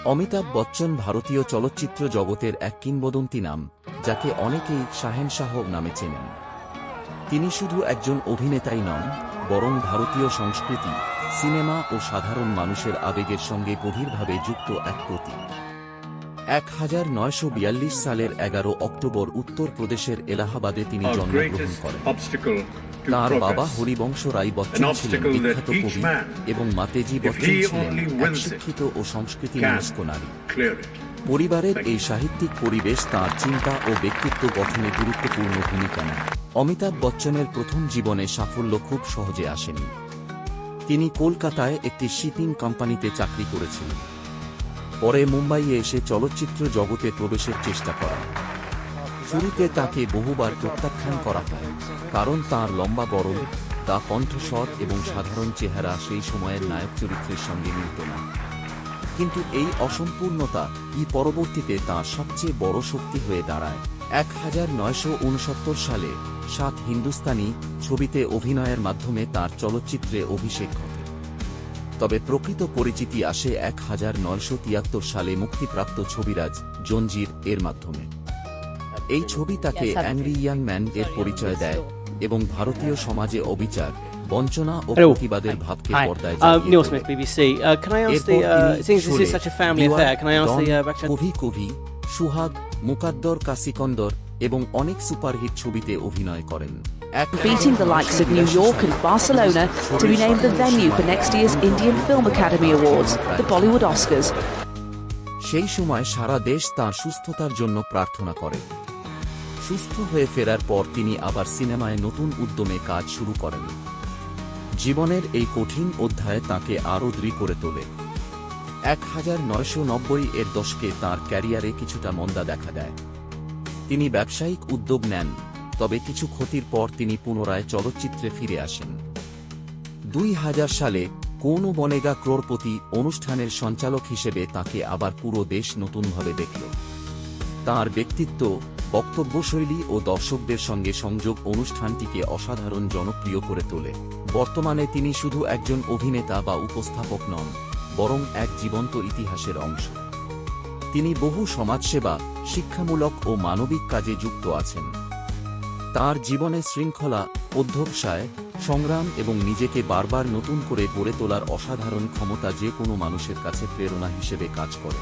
অমিতাভ বচ্চন ভারতীয় চলচ্চিত্র জগতের এক কিংবদন্তি নাম, যাকে অনেকেই শাহেনশাহ নামে চেনেন। তিনি শুধু একজন অভিনেতাই নন, বরং ভারতীয় সংস্কৃতি, সিনেমা ও সাধারণ মানুষের আবেগের সঙ্গে গভীরভাবে যুক্ত এক প্রতীক। 1942 সালের 11 অক্টোবর উত্তর প্রদেশের এলাহাবাদে তিনি জন্মগ্রহণ করেন। তাঁর বাবা হরিবংশ রাই বচ্চন ছিলেন বিখ্যাত কবি এবং মাতেজি বচ্চন ছিলেন এক শিক্ষিত ও সংস্কৃতিমনস্ক নারী। পরিবারের এই সাহিত্যিক পরিবেশ তাঁর চিন্তা ও ব্যক্তিত্ব গঠনে গুরুত্বপূর্ণ ভূমিকা নেয়। অমিতাভ বচ্চনের প্রথম জীবনে সাফল্য খুব সহজে আসেনি। তিনি কলকাতায় একটি শিপিং কোম্পানিতে চাকরি করেছিলেন। পরে মুম্বাইয়ে এসে চলচ্চিত্র জগতে প্রবেশের চেষ্টা করেন। শুরুতে তাকে বহুবার প্রত্যাখ্যান করা হয়, কারণ তাঁর লম্বা গড়ন, কণ্ঠস্বর এবং সাধারণ চেহারা সেই সময়ের নায়ক চরিত্রের সঙ্গে মিলত না। কিন্তু এই অসম্পূর্ণতা পরবর্তীতে তাঁর সবচেয়ে বড় শক্তি হয়ে দাঁড়ায়। 1969 সালে 7 হিন্দুস্তানি ছবিতে অভিনয়ের মাধ্যমে তাঁর চলচ্চিত্রে অভিষেক ঘটে। তবে প্রকৃত পরিচিতি আসে 1973 সালে মুক্তিপ্রাপ্ত ছবিরাজ জঞ্জির এর মাধ্যমে। এই ছবি তাকে অ্যাংরি ইয়াং ম্যান এর পরিচয় দেয় এবং ভারতীয় সমাজে অবিচার, বঞ্চনা ও প্রতিবাদের ভাবকে পর্দায় Neil Smith, BBC. Can I ask since this is such a family affair, can I ask Kabhi Kabhi, Suhag, মুকাদ্দর কা সিকন্দর এবং অনেক সুপারহিট ছবিতে অভিনয় করেন। Beating the likes of New York and Barcelona to be named the venue for next year's Indian Film Academy Awards, the Bollywood Oscars. সেই সময় সারা দেশ তাঁর সুস্থতার জন্য প্রার্থনা করে। সুস্থ হয়ে ফেরার পর তিনি আবার সিনেমায় নতুন উদ্যমে কাজ শুরু করেন। জীবনের এই কঠিন অধ্যায় তাঁকে আরও দৃঢ় করে তোলে। 1990 এর দশকে তাঁর ক্যারিয়ারে কিছুটা মন্দা দেখা দেয়। তিনি ব্যবসায়িক উদ্যোগ নেন, তবে কিছু ক্ষতির পর তিনি পুনরায় চলচ্চিত্রে ফিরে আসেন। 2000 সালে কৌন বনেগা ক্রোড়পতি অনুষ্ঠানের সঞ্চালক হিসেবে তাকে আবার পুরো দেশ নতুনভাবে দেখল। তাঁর ব্যক্তিত্ব, বক্তব্যশৈলী ও দর্শকদের সঙ্গে সংযোগ অনুষ্ঠানটিকে অসাধারণ জনপ্রিয় করে তোলে। বর্তমানে তিনি শুধু একজন অভিনেতা বা উপস্থাপক নন, বরং এক জীবন্ত ইতিহাসের অংশ। তিনি বহু সমাজসেবা, শিক্ষামূলক ও মানবিক কাজে যুক্ত আছেন। তাঁর জীবনে শৃঙ্খলা, অধ্যবসায়, সংগ্রাম এবং নিজেকে বারবার নতুন করে গড়ে তোলার অসাধারণ ক্ষমতা যে কোনো মানুষের কাছে প্রেরণা হিসেবে কাজ করে।